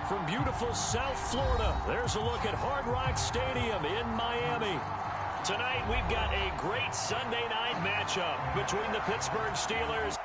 From beautiful South Florida, there's a look at Hard Rock Stadium in Miami. Tonight, we've got a great Sunday night matchup between the Pittsburgh Steelers.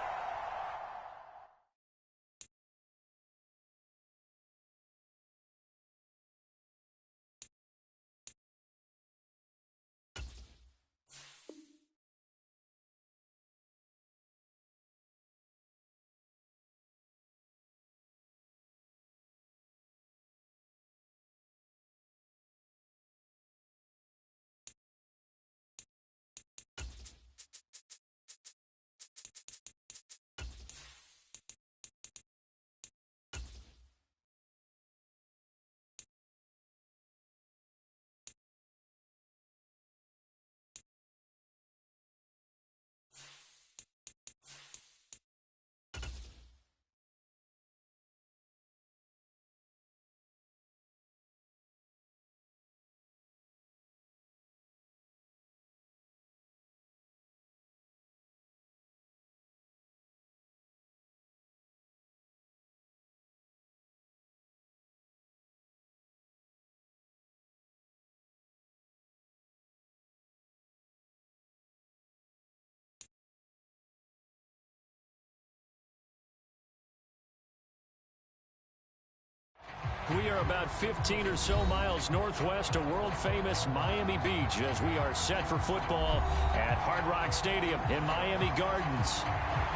We are about 15 or so miles northwest of world-famous Miami Beach as we are set for football at Hard Rock Stadium in Miami Gardens.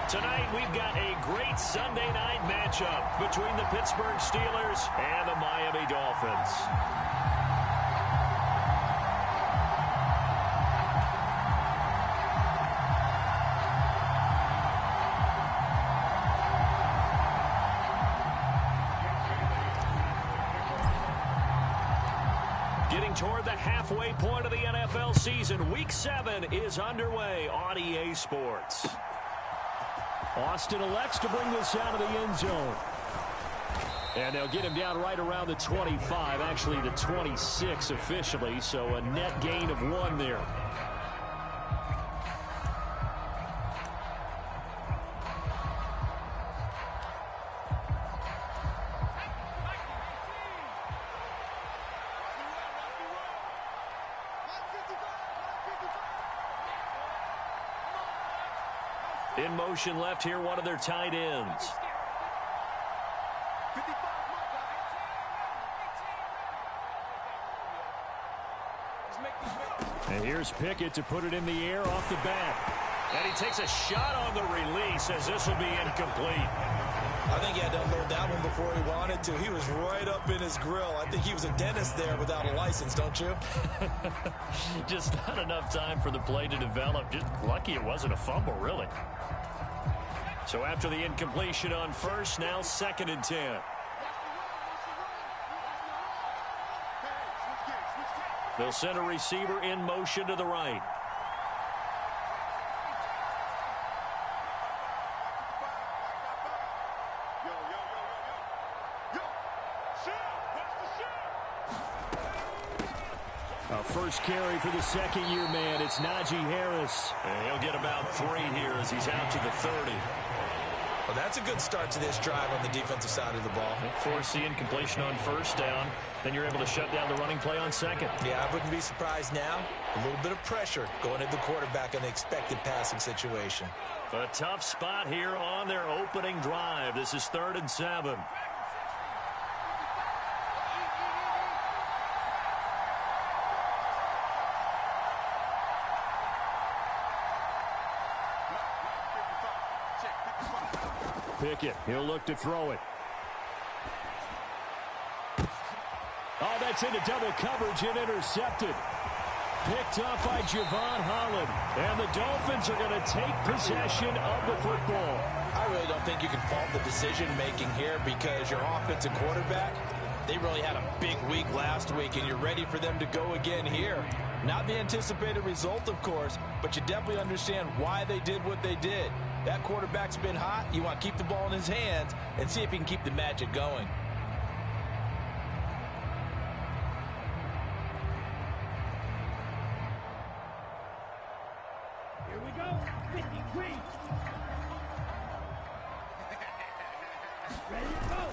Tonight, we've got a great Sunday night matchup between the Pittsburgh Steelers and the Miami Dolphins. Getting toward the halfway point of the NFL season, Week 7 is underway on EA Sports. Austin elects to bring this out of the end zone. And they'll get him down right around the 25, actually the 26 officially, so a net gain of 1 there. In motion left here, one of their tight ends. And here's Pickett to put it in the air off the bat. And he takes a shot on the release as this will be incomplete. I think he had to unload that one before he wanted to. He was right up in his grill. I think he was a dentist there without a license, don't you? Just not enough time for the play to develop. Just lucky it wasn't a fumble, really. So after the incompletion on first, now 2nd and 10. They'll send a receiver in motion to the right. First carry for the second-year man. It's Najee Harris. And he'll get about 3 here as he's out to the 30. Well, that's a good start to this drive on the defensive side of the ball. Force the incompletion on first down. Then you're able to shut down the running play on second. Yeah, I wouldn't be surprised now. A little bit of pressure going at the quarterback in the expected passing situation. A tough spot here on their opening drive. This is 3rd and 7. Pickett, he'll look to throw it. Oh, that's into double coverage and intercepted. Picked up by Javon Holland. And the Dolphins are going to take possession of the football. I really don't think you can fault the decision-making here because your offensive quarterback, they really had a big week last week, and you're ready for them to go again here. Not the anticipated result, of course, but you definitely understand why they did what they did. That quarterback's been hot. You want to keep the ball in his hands and see if he can keep the magic going. Here we go. 53. Ready to go.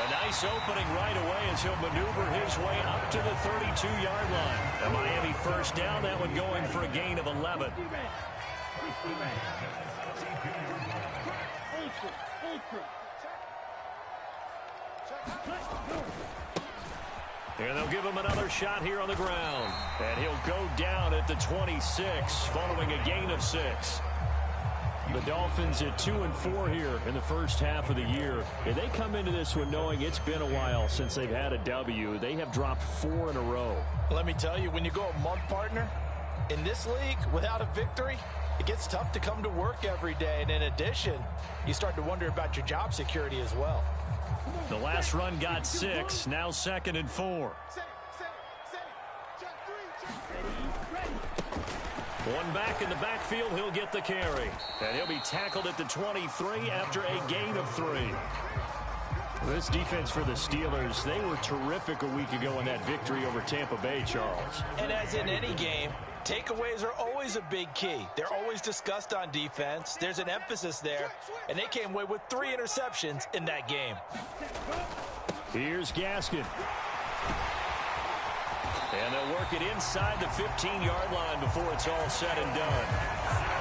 A nice opening right away as he'll maneuver his way up to the 32-yard line. A Miami first down, that one going for a gain of 11. And they'll give him another shot here on the ground. And he'll go down at the 26 following a gain of 6. The Dolphins at 2-4 here in the first half of the year. And they come into this one knowing it's been a while since they've had a W. They have dropped 4 in a row. Let me tell you, when you go a month, partner, in this league without a victory, it gets tough to come to work every day. And in addition, you start to wonder about your job security as well. The last run got 6, now 2nd and 4. One back in the backfield, he'll get the carry. And he'll be tackled at the 23 after a gain of 3. This defense for the Steelers, they were terrific a week ago in that victory over Tampa Bay, Charles. And as in any game, takeaways are always a big key. They're always discussed on defense. There's an emphasis there, and they came away with 3 interceptions in that game. Here's Gaskin. And they'll work it inside the 15-yard line before it's all said and done.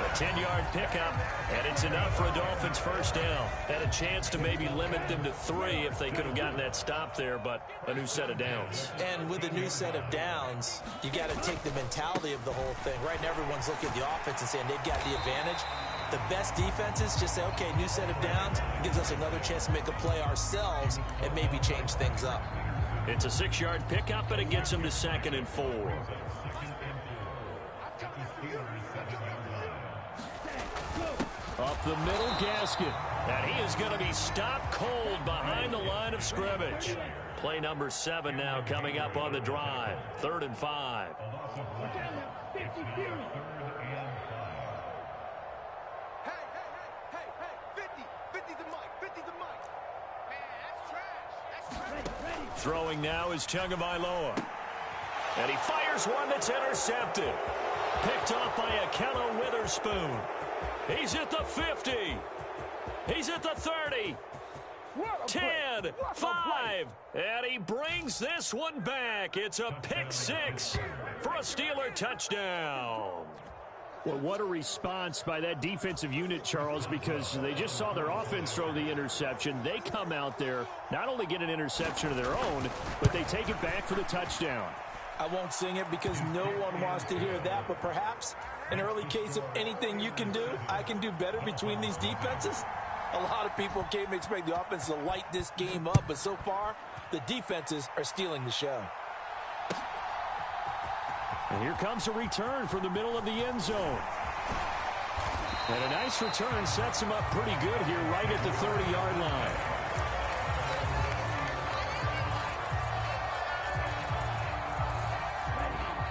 A 10-yard pickup, and it's enough for a Dolphins first down. Had a chance to maybe limit them to 3 if they could have gotten that stop there, but a new set of downs. And with a new set of downs, you got to take the mentality of the whole thing. Right now, everyone's looking at the offense and saying they've got the advantage. The best defenses just say, okay, new set of downs gives us another chance to make a play ourselves and maybe change things up. It's a 6-yard pickup, and it gets him to 2nd and 4. Up the middle, Gaskin. And he is going to be stopped cold behind the line of scrimmage. Play number 7 now coming up on the drive. 3rd and 5. Throwing now is Tagovailoa. And he fires one that's intercepted. Picked off by Ahkello Witherspoon. He's at the 50. He's at the 30. 10, 5. And he brings this one back. It's a pick 6 for a Steeler touchdown. Well, what a response by that defensive unit, Charles, because they just saw their offense throw the interception. They come out there, not only get an interception of their own, but they take it back for the touchdown. I won't sing it because no one wants to hear that, but perhaps an early case of anything you can do, I can do better between these defenses. A lot of people came to expect the offense to light this game up, but so far, the defenses are stealing the show. And here comes a return from the middle of the end zone. And a nice return sets him up pretty good here right at the 30-yard line.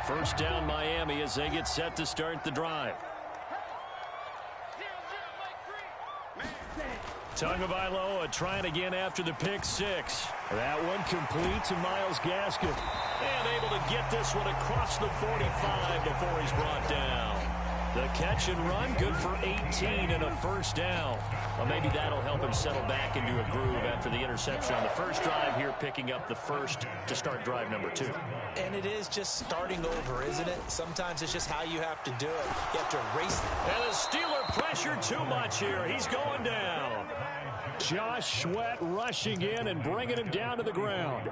First down Miami as they get set to start the drive. Tagovailoa trying again after the pick 6. That one complete to Myles Gaskin. And able to get this one across the 45 before he's brought down. The catch and run, good for 18 and a first down. Well, maybe that'll help him settle back into a groove after the interception on the first drive here, picking up the first to start drive number 2. And it is just starting over, isn't it? Sometimes it's just how you have to do it. You have to race. And the Steeler pressure too much here. He's going down. Josh Sweat rushing in and bringing him down to the ground.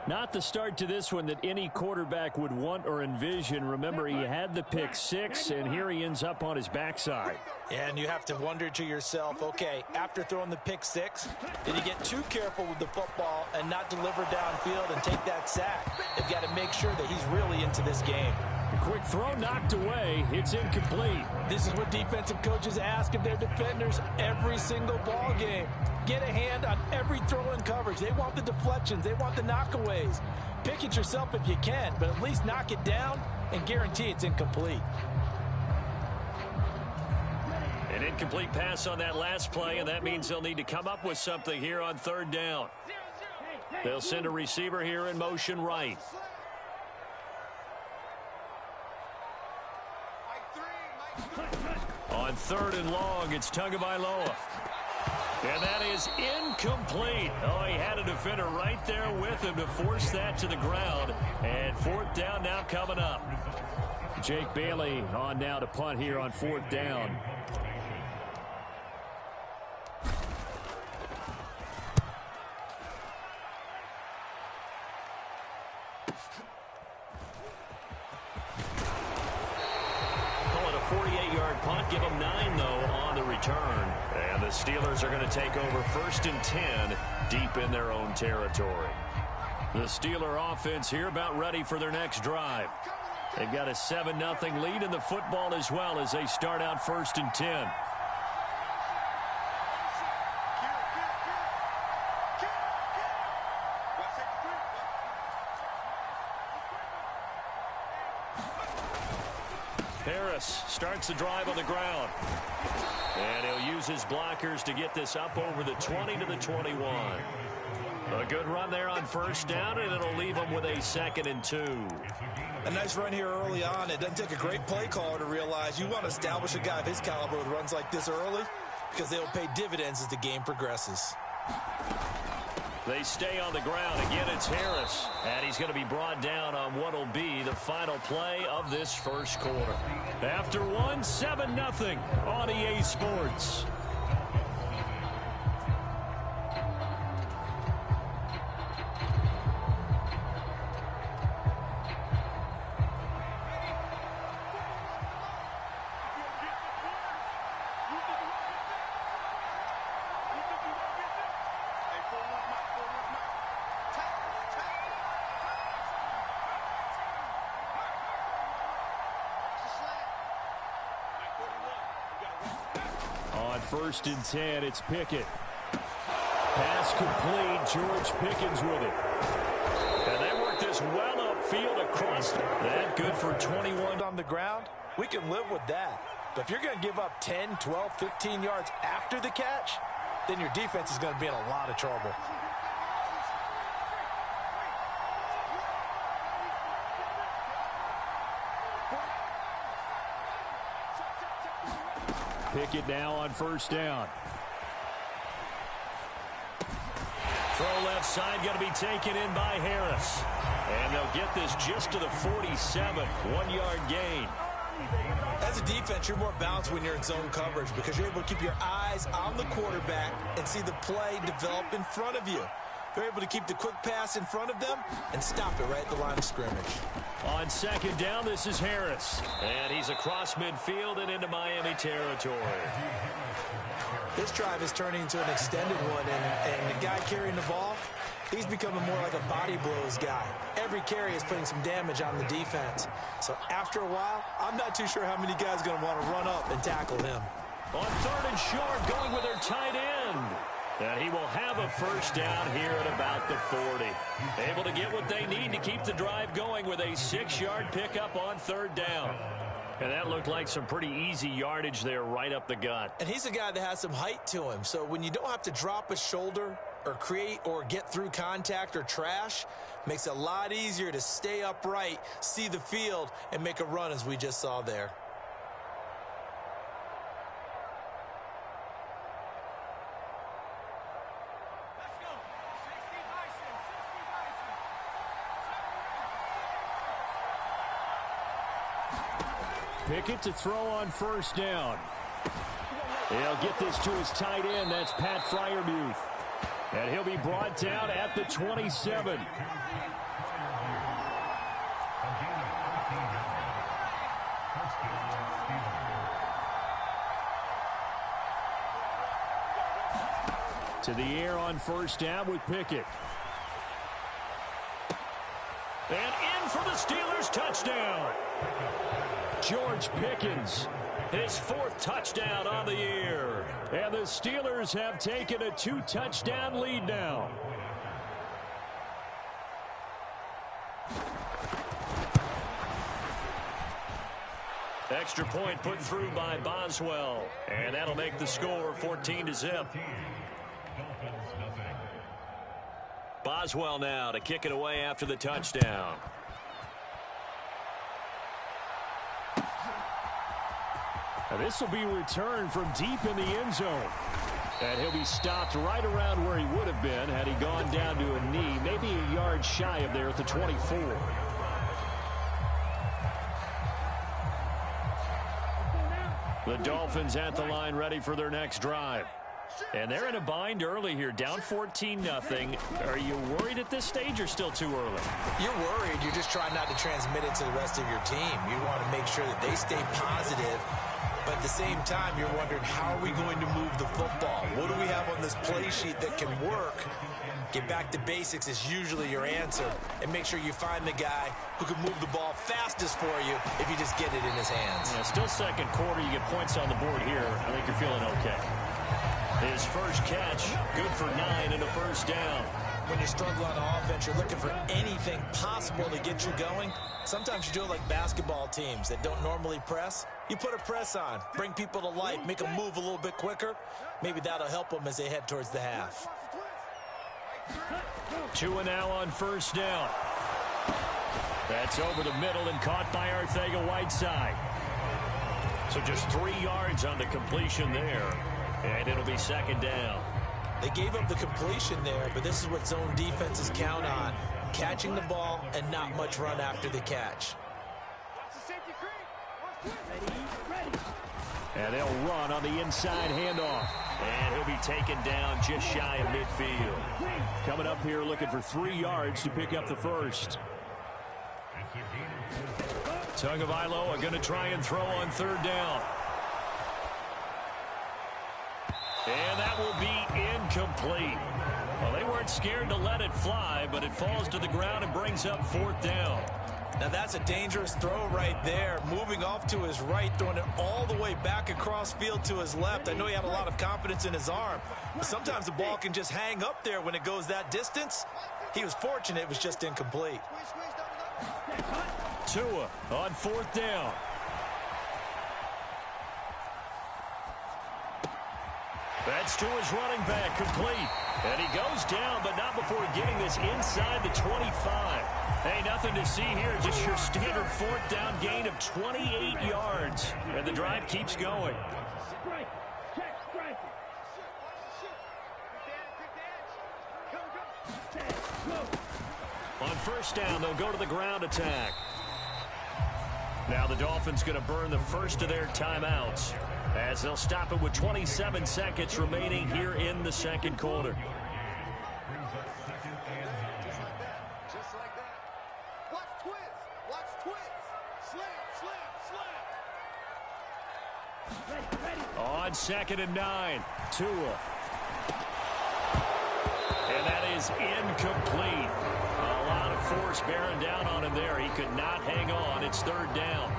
Not the start to this one that any quarterback would want or envision. Remember, he had the pick 6, and here he ends up on his backside. And you have to wonder to yourself, okay, after throwing the pick 6, did he get too careful with the football and not deliver downfield and take that sack? They've got to make sure that he's really into this game. Quick throw knocked away. It's incomplete. This is what defensive coaches ask of their defenders every single ball game. Get a hand on every throw in coverage. They want the deflections. They want the knockaways. Pick it yourself if you can, but at least knock it down and guarantee it's incomplete. An incomplete pass on that last play, and that means they'll need to come up with something here on 3rd down. They'll send a receiver here in motion right. On 3rd and long, it's Tagovailoa. And that is incomplete. Oh, he had a defender right there with him to force that to the ground. And fourth down now coming up. Jake Bailey on now to punt here on fourth down. Call it a 48-yard punt. Give them 9, though, on the return. And the Steelers are going to take over 1st and 10 deep in their own territory. The Steeler offense here about ready for their next drive. They've got a 7-0 lead in the football as well as they start out 1st and 10. Harris starts the drive on the ground. And he'll use his blockers to get this up over the 20 to the 21. A good run there on first down, and it'll leave them with a 2nd and 2. A nice run here early on. It doesn't take a great play caller to realize you want to establish a guy of his caliber with runs like this early because they'll pay dividends as the game progresses. They stay on the ground. Again, it's Harris. And he's going to be brought down on what will be the final play of this first quarter. After one, 7-0 on EA Sports. On 1st and 10, it's Pickett. Pass complete. George Pickens with it. And they work this well upfield across. That good for 21. On the ground, we can live with that. But if you're going to give up 10, 12, 15 yards after the catch, then your defense is going to be in a lot of trouble. Pickett now on first down. Throw left side, going to be taken in by Harris. And they'll get this just to the 47, 1-yard gain. As a defense, you're more balanced when you're in zone coverage because you're able to keep your eyes on the quarterback and see the play develop in front of you. They're able to keep the quick pass in front of them and stop it right at the line of scrimmage. On second down, this is Harris. And he's across midfield and into Miami territory. This drive is turning into an extended one, and the guy carrying the ball, he's becoming more like a body blows guy. Every carry is putting some damage on the defense. So after a while, I'm not too sure how many guys are going to want to run up and tackle him. On 3rd and short, going with their tight end. And he will have a first down here at about the 40. Able to get what they need to keep the drive going with a 6-yard pickup on 3rd down. And that looked like some pretty easy yardage there right up the gut. And he's a guy that has some height to him. So when you don't have to drop a shoulder or create or get through contact or trash, makes it a lot easier to stay upright, see the field, and make a run as we just saw there. Pickett to throw on first down. He'll get this to his tight end. That's Pat Freiermuth. And he'll be brought down at the 27. To the air on first down with Pickett. And in for the Steelers touchdown. George Pickens, his 4th touchdown on the year. And the Steelers have taken a 2-touchdown lead now. Extra point put through by Boswell. And that'll make the score 14-0. Boswell now to kick it away after the touchdown. Now this will be returned from deep in the end zone. And he'll be stopped right around where he would have been had he gone down to a knee, maybe a yard shy of there at the 24. The Dolphins at the line ready for their next drive. And they're in a bind early here, down 14-0. Are you worried at this stage or still too early? You're worried. You're just trying not to transmit it to the rest of your team. You want to make sure that they stay positive. But at the same time, you're wondering, how are we going to move the football? What do we have on this play sheet that can work? Get back to basics is usually your answer. And make sure you find the guy who can move the ball fastest for you if you just get it in his hands. Yeah, still second quarter. You get points on the board here. I think you're feeling okay. His first catch, good for 9 and a first down. When you're struggling on offense, you're looking for anything possible to get you going. Sometimes you do it like basketball teams that don't normally press. You put a press on, bring people to life, make them move a little bit quicker. Maybe that'll help them as they head towards the half. Tua now on first down. That's over the middle and caught by Arcega-Whiteside. So just 3 yards on the completion there. And it'll be second down. They gave up the completion there, but this is what zone defenses count on. Catching the ball and not much run after the catch. And they'll run on the inside handoff. And he'll be taken down just shy of midfield. Coming up here looking for 3 yards to pick up the first. Tagovailoa going to try and throw on third down. And that will be incomplete. Well, they weren't scared to let it fly, but it falls to the ground and brings up fourth down. Now that's a dangerous throw right there. Moving off to his right, throwing it all the way back across field to his left. I know he had a lot of confidence in his arm, but sometimes the ball can just hang up there when it goes that distance. He was fortunate it was just incomplete. Tua on fourth down. That's Tua's running back, complete. And he goes down, but not before getting this inside the 25. Hey, nothing to see here, just your standard fourth down gain of 28 yards. And the drive keeps going. On first down, they'll go to the ground attack. Now the Dolphins going to burn the first of their timeouts, as they'll stop it with 27 seconds remaining here in the second quarter. Just like that. Watch twist. Watch twist. Slam. Ready. On second and 9, Tua. And that is incomplete. A lot of force bearing down on him there. He could not hang on. It's third down.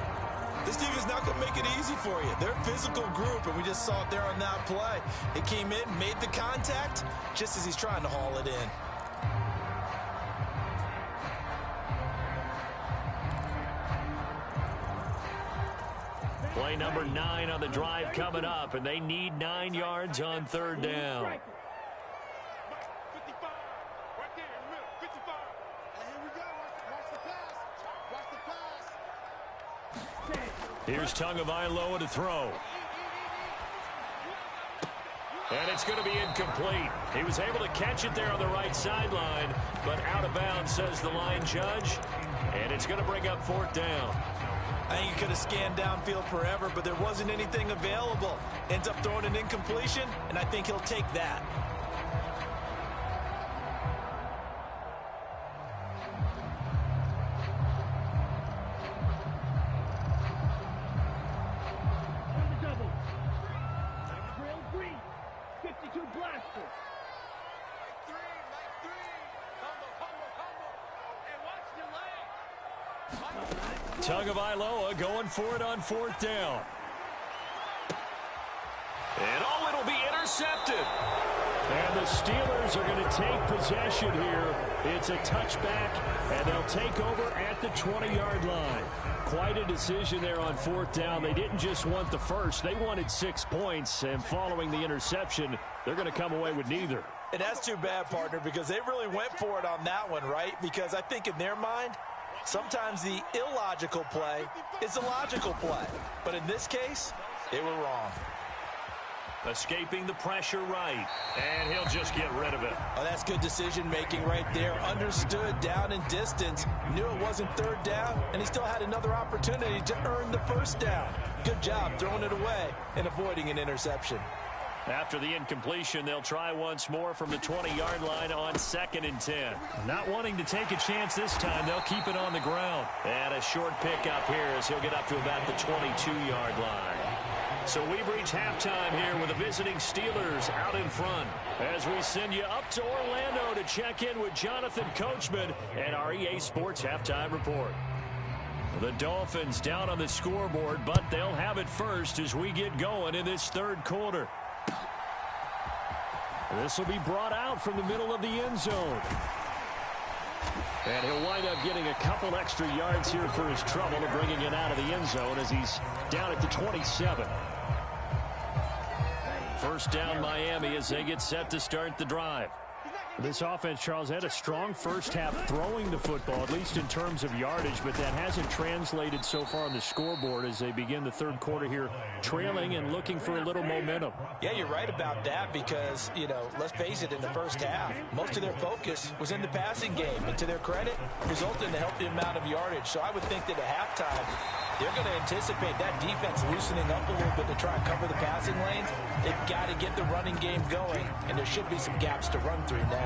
This team is not going to make it easy for you. They're a physical group, and we just saw it there on that play. It came in, made the contact, just as he's trying to haul it in. Play number 9 on the drive coming up, and they need 9 yards on third down. 55. Right there in the middle. 55. And here we go. Watch the pass. Watch the pass. Here's Tagovailoa to throw. And it's going to be incomplete. He was able to catch it there on the right sideline, but out of bounds, says the line judge. And it's going to bring up fourth down. I think he could have scanned downfield forever, but there wasn't anything available. Ends up throwing an incompletion, and I think he'll take that. Tagovailoa going for it on fourth down. And oh, it'll be intercepted. And the Steelers are going to take possession here. It's a touchback, and they'll take over at the 20-yard line. Quite a decision there on fourth down. They didn't just want the first. They wanted 6 points, and following the interception, they're going to come away with neither. And that's too bad, partner, because they really went for it on that one, right? Because I think in their mind, sometimes the illogical play is the logical play. But in this case, they were wrong. Escaping the pressure right. And he'll just get rid of it. Oh, that's good decision-making right there. Understood down in distance. Knew it wasn't third down, and he still had another opportunity to earn the first down. Good job throwing it away and avoiding an interception. After the incompletion, they'll try once more from the 20-yard line on 2nd and 10. Not wanting to take a chance this time, they'll keep it on the ground. And a short pickup here as he'll get up to about the 22-yard line. So we've reached halftime here with the visiting Steelers out in front. As we send you up to Orlando to check in with Jonathan Coachman and our EA Sports Halftime Report. The Dolphins down on the scoreboard, but they'll have it first as we get going in this third quarter. This will be brought out from the middle of the end zone. And he'll wind up getting a couple extra yards here for his trouble of bringing it out of the end zone as he's down at the 27. First down Miami as they get set to start the drive. This offense, Charles, had a strong first half throwing the football, at least in terms of yardage, but that hasn't translated so far on the scoreboard as they begin the third quarter here, trailing and looking for a little momentum. Yeah, you're right about that because, you know, let's face it, in the first half, most of their focus was in the passing game. And to their credit, resulted in a healthy amount of yardage. So I would think that at halftime, they're going to anticipate that defense loosening up a little bit to try and cover the passing lanes. They've got to get the running game going, and there should be some gaps to run through now.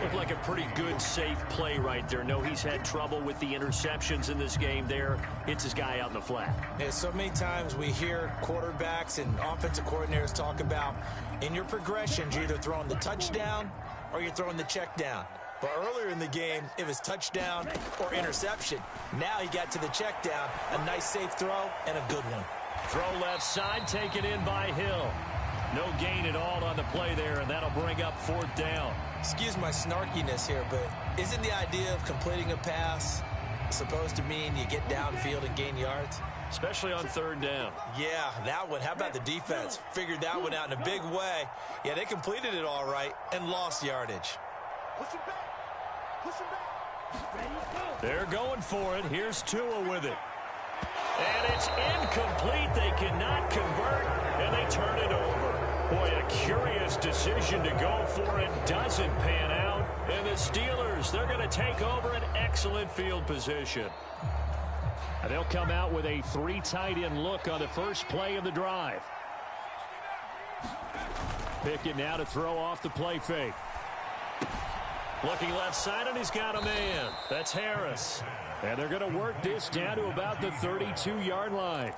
Looked like a pretty good, safe play right there. No, he's had trouble with the interceptions in this game there. Hits his guy out in the flat. Yeah, so many times we hear quarterbacks and offensive coordinators talk about in your progressions, you're either throwing the touchdown or you're throwing the check down. But earlier in the game, it was touchdown or interception. Now he got to the check down, a nice safe throw and a good one. Throw left side, taken in by Hill. No gain at all on the play there, and that'll bring up 4th down. Excuse my snarkiness here, but isn't the idea of completing a pass supposed to mean you get downfield and gain yards? Especially on 3rd down. Yeah, that one. How about the defense? Figured that one out in a big way. Yeah, they completed it all right and lost yardage. Push him back. Push him back. They're going for it. Here's Tua with it. And it's incomplete. They cannot convert, and they turn it over. Boy, a curious decision to go for it. Doesn't pan out. And the Steelers, they're going to take over an excellent field position. And they'll come out with a 3 tight end look on the first play of the drive. Pickett now to throw off the play fake. Looking left side, and he's got a man. That's Harris. And they're going to work this down to about the 32-yard line.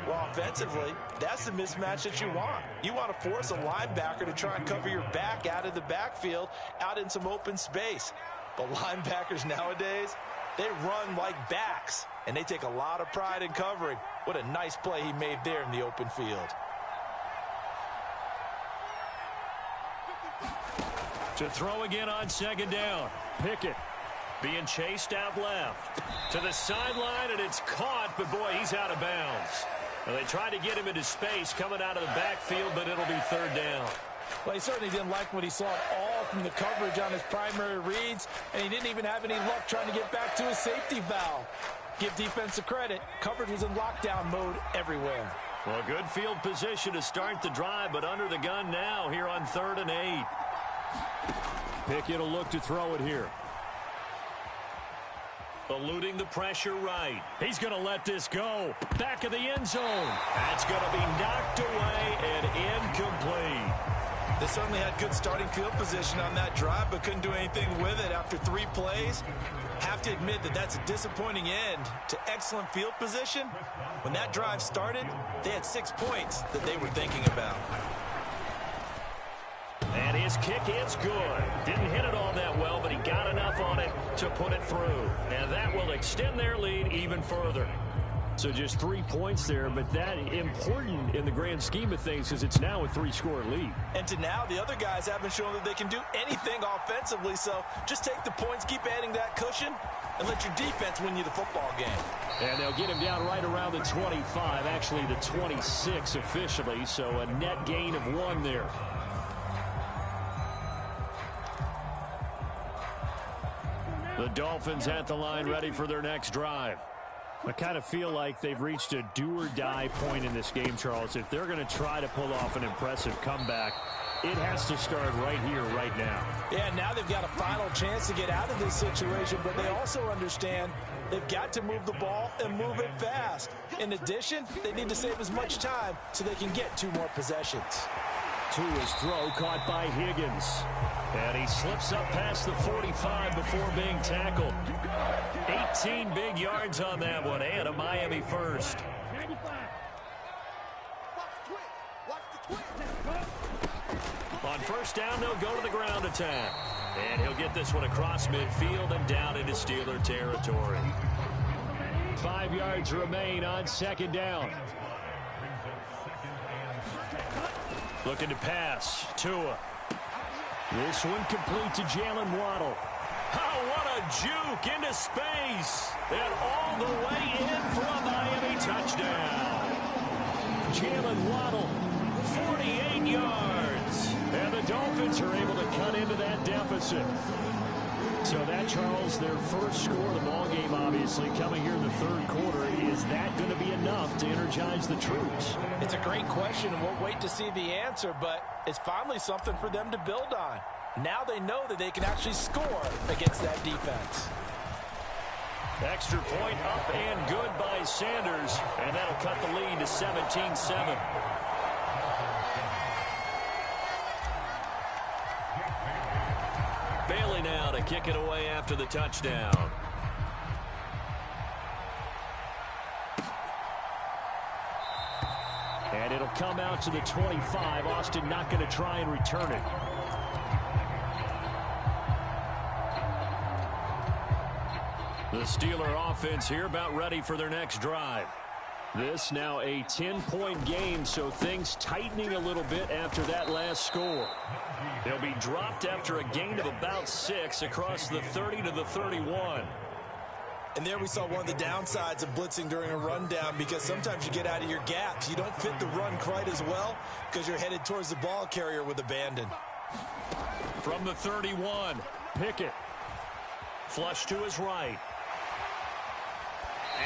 Well, offensively, that's the mismatch that you want. You want to force a linebacker to try and cover your back out of the backfield, out in some open space. But linebackers nowadays, they run like backs, and they take a lot of pride in covering. What a nice play he made there in the open field. To throw again on 2nd down. Pickett being chased out left. To the sideline, and it's caught, but boy, he's out of bounds. Well, they tried to get him into space coming out of the backfield, but it'll be 3rd down. Well, he certainly didn't like what he saw at all from the coverage on his primary reads, and he didn't even have any luck trying to get back to his safety valve. Give defensive credit. Coverage was in lockdown mode everywhere. Well, good field position to start the drive, but under the gun now here on 3rd and 8. Pickett will look to throw it here. Eluding the pressure right. He's going to let this go. Back of the end zone. That's going to be knocked away and incomplete. They certainly had good starting field position on that drive, but couldn't do anything with it after 3 plays. Have to admit that that's a disappointing end to excellent field position. When that drive started, they had 6 points that they were thinking about. And his kick is good. Didn't hit it all that well, but he got enough on it to put it through. And that will extend their lead even further. So just 3 points there, but that important in the grand scheme of things because it's now a 3-score lead. And to now, the other guys haven't shown that they can do anything offensively, so just take the points, keep adding that cushion, and let your defense win you the football game. And they'll get him down right around the 25, actually the 26 officially, so a net gain of 1 there. The Dolphins at the line ready for their next drive. I kind of feel like they've reached a do-or-die point in this game, Charles. If they're going to try to pull off an impressive comeback, it has to start right here, right now. Yeah, now they've got a final chance to get out of this situation, but they also understand they've got to move the ball and move it fast. In addition, they need to save as much time so they can get 2 more possessions. To his throw, caught by Higgins. And he slips up past the 45 before being tackled. 18 big yards on that one, and a Miami first. 95. Watch the twist. On first down, they'll go to the ground attack. And he'll get this one across midfield and down into Steeler territory. 5 yards remain on second down. Looking to pass. Tua. This one complete to Jalen Waddle. Oh, what a juke into space. And all the way in for a Miami touchdown. Jalen Waddle, 48 yards. And the Dolphins are able to cut into that deficit. So that, Charles, their first score of the ball game, obviously, coming here in the third quarter. Is that going to be enough to energize the troops? It's a great question, and we'll wait to see the answer, but it's finally something for them to build on. Now they know that they can actually score against that defense. Extra point up and good by Sanders, and that'll cut the lead to 17-7. Bailey now to kick it away after the touchdown. And it'll come out to the 25. Austin not going to try and return it. The Steeler offense here about ready for their next drive. This now a 10-point game, so things tightening a little bit after that last score. They'll be dropped after a gain of about 6 across the 30 to the 31. And there we saw one of the downsides of blitzing during a rundown, because sometimes you get out of your gaps. You don't fit the run quite as well because you're headed towards the ball carrier with abandon. From the 31, Pickett. Flush to his right.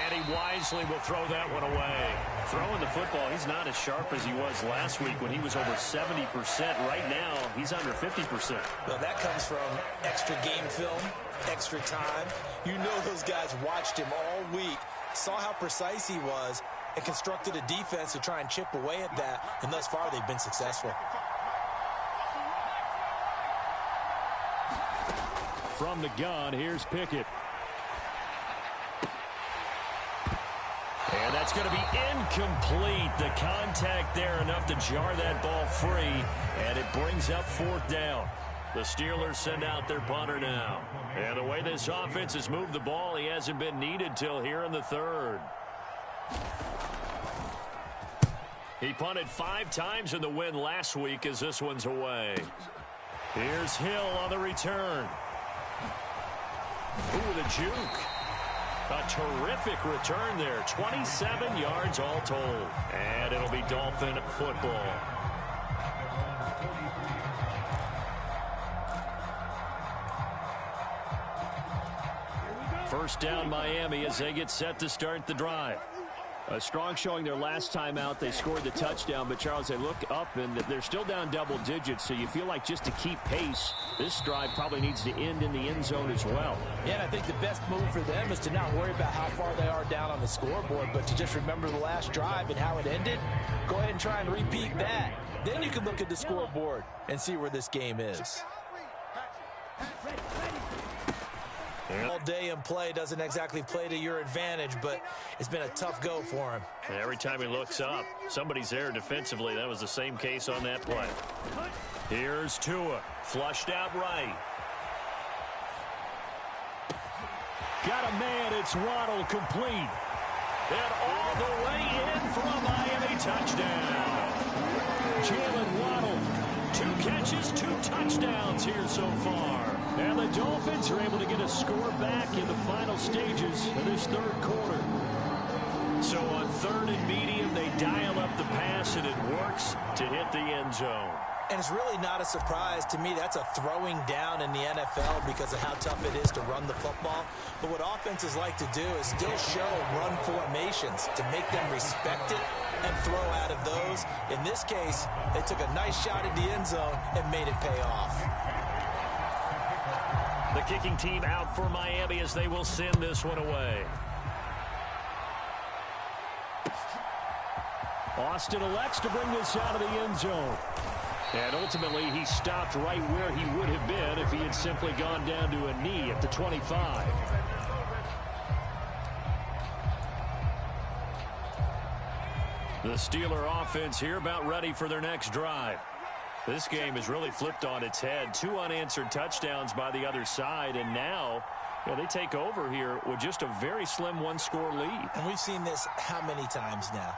And he wisely will throw that one away. Throwing the football, he's not as sharp as he was last week when he was over 70%. Right now, he's under 50%. Well, that comes from extra game film, extra time. You know those guys watched him all week, saw how precise he was, and constructed a defense to try and chip away at that, and thus far they've been successful. From the gun, here's Pickett. And that's going to be incomplete. The contact there enough to jar that ball free, and it brings up fourth down. The Steelers send out their punter now. And the way this offense has moved the ball, he hasn't been needed till here in the third. He punted 5 times in the win last week as this one's away. Here's Hill on the return. Ooh, the juke. A terrific return there. 27 yards all told. And it'll be Dolphin football. First down Miami as they get set to start the drive. A strong showing their last time out. They scored the touchdown, but Charles, they look up and they're still down double digits, so you feel like just to keep pace, this drive probably needs to end in the end zone as well. Yeah, and I think the best move for them is to not worry about how far they are down on the scoreboard, but to just remember the last drive and how it ended. Go ahead and try and repeat that. Then you can look at the scoreboard and see where this game is. All day in play doesn't exactly play to your advantage, but it's been a tough go for him. And every time he looks up, somebody's there defensively. That was the same case on that play. Here's Tua, flushed out right. Got a man, it's Waddle, complete. And all the way in for a Miami touchdown. Jalen Waddle, 2 catches, 2 touchdowns here so far. And the Dolphins are able to get a score back in the final stages of this third quarter. So on 3rd and medium, they dial up the pass, and it works to hit the end zone. And it's really not a surprise to me. That's a throwing down in the NFL because of how tough it is to run the football. But what offenses like to do is still show run formations to make them respect it and throw out of those. In this case, they took a nice shot at the end zone and made it pay off. The kicking team out for Miami as they will send this one away. Austin elects to bring this out of the end zone. And ultimately, he stopped right where he would have been if he had simply gone down to a knee at the 25. The Steeler offense here about ready for their next drive. This game is really flipped on its head. 2 unanswered touchdowns by the other side, and now they take over here with just a very slim one-score lead. And we've seen this how many times now?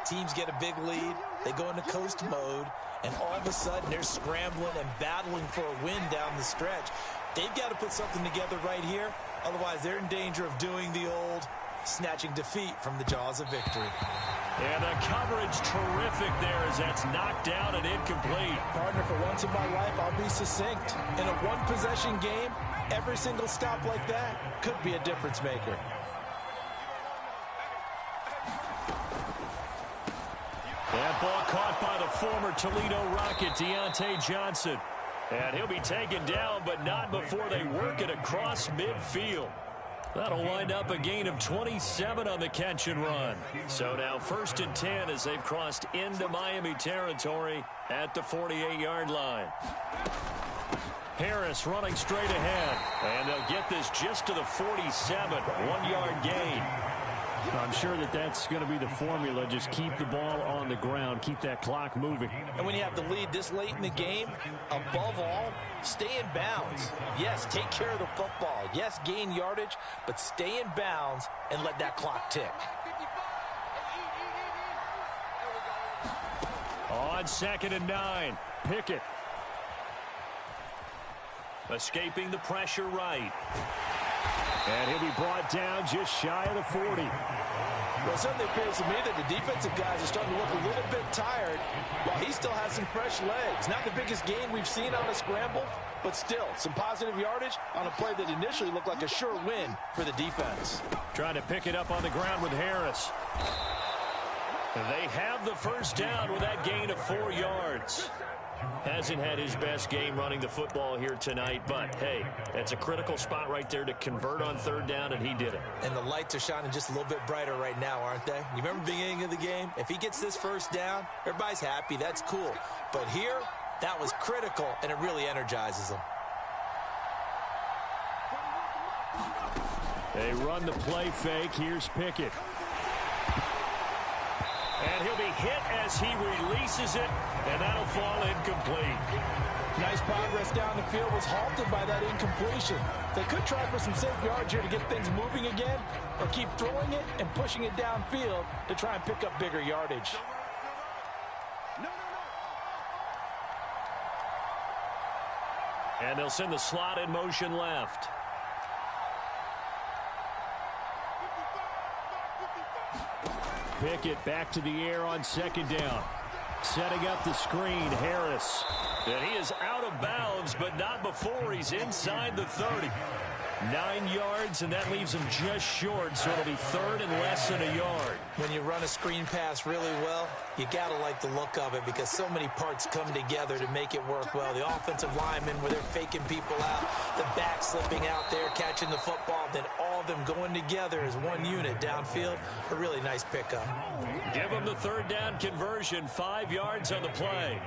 Teams get a big lead, they go into coast mode, and all of a sudden they're scrambling and battling for a win down the stretch. They've got to put something together right here. Otherwise, they're in danger of doing the old snatching defeat from the jaws of victory. And the coverage terrific there as that's knocked down and incomplete. Partner, for once in my life, I'll be succinct. In a one-possession game, every single stop like that could be a difference maker. That ball caught by the former Toledo Rocket, Deontay Johnson. And he'll be taken down, but not before they work it across midfield. That'll wind up a gain of 27 on the catch and run. So now 1st and 10 as they've crossed into Miami territory at the 48-yard line. Harris running straight ahead. And they'll get this just to the 47. 1-yard gain. I'm sure that that's going to be the formula. Just keep the ball on the ground. Keep that clock moving. And when you have the lead this late in the game, above all, stay in bounds. Yes, take care of the football. Yes, gain yardage, but stay in bounds and let that clock tick. On 2nd and 9, Pickett. Escaping the pressure right. And he'll be brought down just shy of the 40. Well, it certainly appears to me that the defensive guys are starting to look a little bit tired while he still has some fresh legs. Not the biggest gain we've seen on a scramble, but still some positive yardage on a play that initially looked like a sure win for the defense. Trying to pick it up on the ground with Harris. And they have the first down with that gain of 4 yards. Hasn't had his best game running the football here tonight, but hey, that's a critical spot right there to convert on 3rd down, and he did it. And the lights are shining just a little bit brighter right now, aren't they? You remember the beginning of the game? If he gets this first down, everybody's happy. That's cool. But here, that was critical, and it really energizes them. They run the play fake. Here's Pickett. And he'll be hit as he releases it, and that'll fall incomplete. Nice progress down the field, was halted by that incompletion. They could try for some safe yards here to get things moving again, or keep throwing it and pushing it downfield to try and pick up bigger yardage. And they'll send the slot in motion left. Pickett back to the air on 2nd down. Setting up the screen, Harris. And he is out of bounds, but not before he's inside the 30. 9 yards, and that leaves him just short, so it'll be 3rd and less than a yard. When you run a screen pass really well, you got to like the look of it because so many parts come together to make it work well. The offensive linemen, where they're faking people out, the back slipping out there, catching the football, then all of them going together as one unit downfield. A really nice pickup. Give him the 3rd down conversion, 5 yards on the play.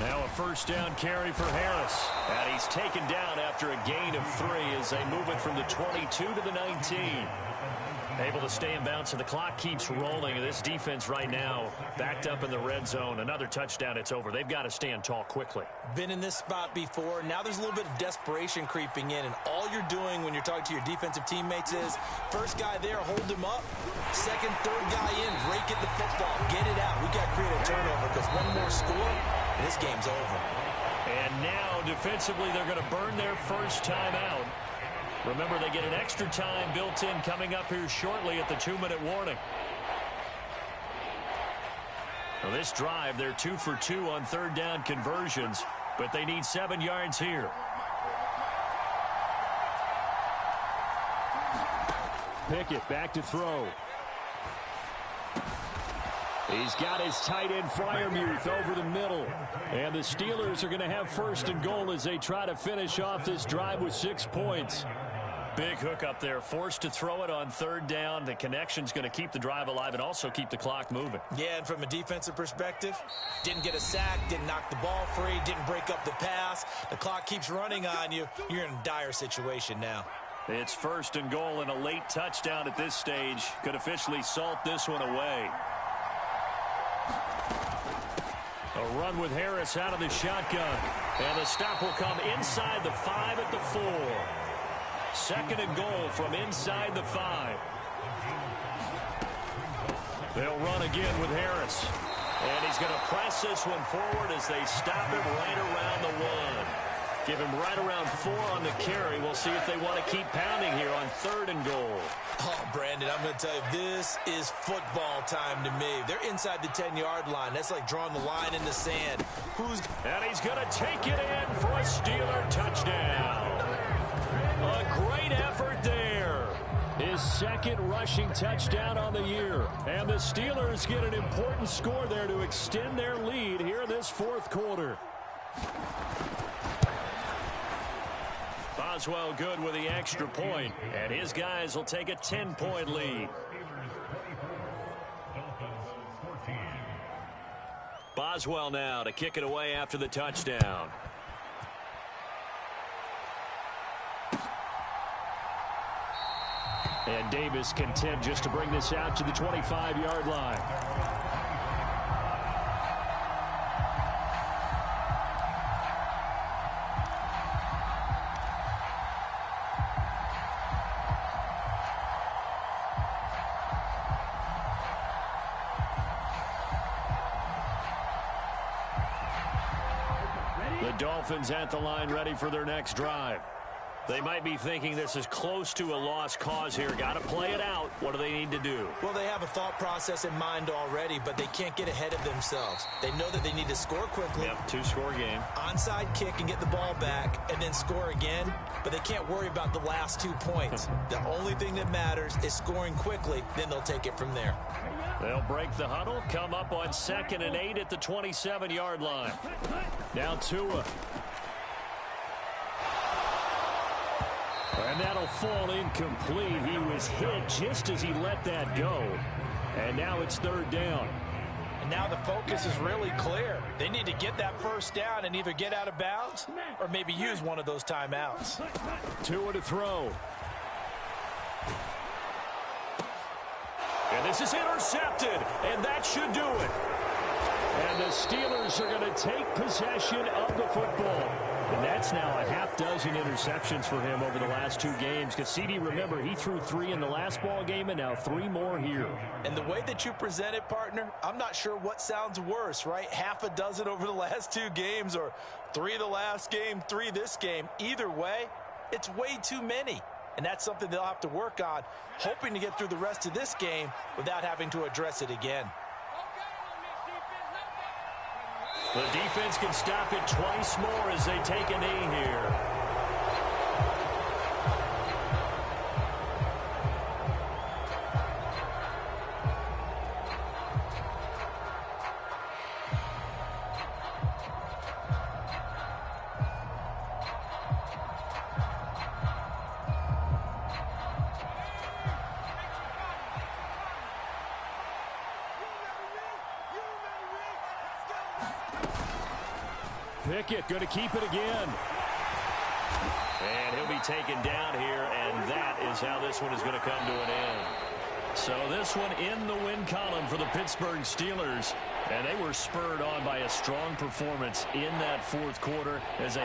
Now a 1st down carry for Harris. And he's taken down after a gain of 3 as they move it from the 22 to the 19. Able to stay in bounds, and the clock keeps rolling. And this defense right now backed up in the red zone. Another touchdown, it's over. They've got to stand tall quickly. Been in this spot before. Now there's a little bit of desperation creeping in, and all you're doing when you're talking to your defensive teammates is first guy there, hold him up. Second, third guy in, rake at the football. Get it out. We got to create a turnover because one more score, and this game's over. And now defensively they're going to burn their first time out. Remember, they get an extra time built in coming up here shortly at the 2-minute warning. Well, this drive, they're 2 for 2 on third down conversions, but they need 7 yards here. Pickett back to throw. He's got his tight end Freiermuth over the middle. And the Steelers are going to have first and goal as they try to finish off this drive with 6 points. Big hook up there, forced to throw it on third down. The connection's going to keep the drive alive and also keep the clock moving. Yeah, and from a defensive perspective, didn't get a sack, didn't knock the ball free, didn't break up the pass. The clock keeps running on you. You're in a dire situation now. It's first and goal and a late touchdown at this stage could officially salt this one away. A run with Harris out of the shotgun. And the stop will come inside the 5 at the 4. Second and goal from inside the 5. They'll run again with Harris. And he's going to press this one forward as they stop him right around the 1. Give him right around 4 on the carry. We'll see if they want to keep pounding here on third and goal. Oh, Brandon, I'm going to tell you, this is football time to me. They're inside the 10-yard line. That's like drawing the line in the sand. And he's going to take it in for a Steeler touchdown. A great effort there. His second rushing touchdown on the year. And the Steelers get an important score there to extend their lead here in this fourth quarter. Boswell good with the extra point, and his guys will take a 10-point lead. Boswell now to kick it away after the touchdown. And Davis content just to bring this out to the 25-yard line. The Dolphins at the line ready for their next drive. They might be thinking this is close to a lost cause here. Got to play it out. What do they need to do? Well, they have a thought process in mind already, but they can't get ahead of themselves. They know that they need to score quickly. Yep, 2-score game. Onside kick and get the ball back and then score again, but they can't worry about the last 2 points. The only thing that matters is scoring quickly, then they'll take it from there. They'll break the huddle, come up on 2nd and 8 at the 27-yard line. Now Tua. And that'll fall incomplete. He was hit just as he let that go. And now it's third down. And now the focus is really clear. They need to get that first down and either get out of bounds or maybe use one of those timeouts. Tua to throw. And this is intercepted, and that should do it. And the Steelers are going to take possession of the football. And that's now a half-dozen interceptions for him over the last 2 games. Because CD, remember, he threw 3 in the last ball game and now 3 more here. And the way that you present it, partner, I'm not sure what sounds worse, right? Half a dozen over the last 2 games or 3 the last game, 3 this game. Either way, it's way too many. And that's something they'll have to work on, hoping to get through the rest of this game without having to address it again. The defense can stop it twice more as they take a knee here. Pickett going to keep it again. And he'll be taken down here, and that is how this one is going to come to an end. So this one in the win column for the Pittsburgh Steelers. And they were spurred on by a strong performance in that fourth quarter as they